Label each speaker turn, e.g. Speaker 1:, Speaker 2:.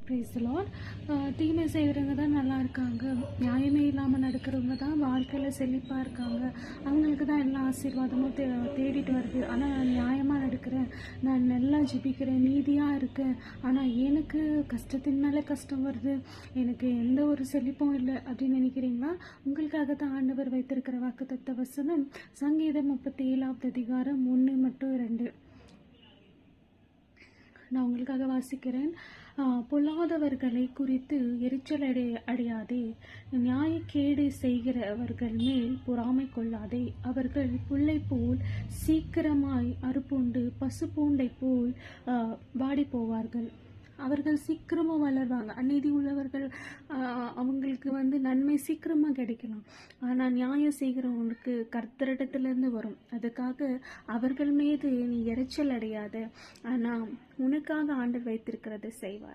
Speaker 1: Praise the Lord. தீமை செய்கிறவங்க தான் நல்லா இருக்காங்க, நியாயமே இல்லாமல் நடக்கிறவங்க தான் வாழ்க்கையில் செழிப்பாக இருக்காங்க, அவங்களுக்கு தான் எல்லா ஆசீர்வாதமும் தேடிட்டு வருது. ஆனால் நான் நியாயமாக நடக்கிறேன், நான் நல்லா ஜெபிக்கிறேன், நீதியாக இருக்கேன், ஆனால் எனக்கு கஷ்டத்தின் மேலே கஷ்டம் வருது, எனக்கு எந்த ஒரு செழிப்பும் இல்லை அப்படின்னு நினைக்கிறீங்களா? உங்களுக்காக தான் ஆண்டவர் வைத்திருக்கிற வாக்குத்தத்த வசனம் சங்கீதம் 37வது அதிகாரம் 1 மற்றும் 2. நான் உங்களுக்காக வாசிக்கிறேன். பொல்லாதவர்களை குறித்து எரிச்சல் அடையாதே, நியாயக்கேடு செய்கிறவர்கள் மேல் பொறாமை கொள்ளாதே. அவர்கள் புல்லை போல் சீக்கிரமாய் அறுப்புண்டு பசு பூண்டை போல் வாடி போவார்கள். அவர்கள் சீக்கிரமாக வளர்வாங்க. அநீதி உள்ளவர்கள் அவங்களுக்கு நன்மை சீக்கிரமாக கிடைக்கலாம். ஆனால் நியாயம் செய்கிறவங்களுக்கு கர்த்தரிடத்திலிருந்து வரும். அதுக்காக அவர்கள் மீது நீ எரிச்சல் அடையாத, ஆனால் உனக்காக ஆண்டவர் வைத்திருக்கிறதை செய்வார்.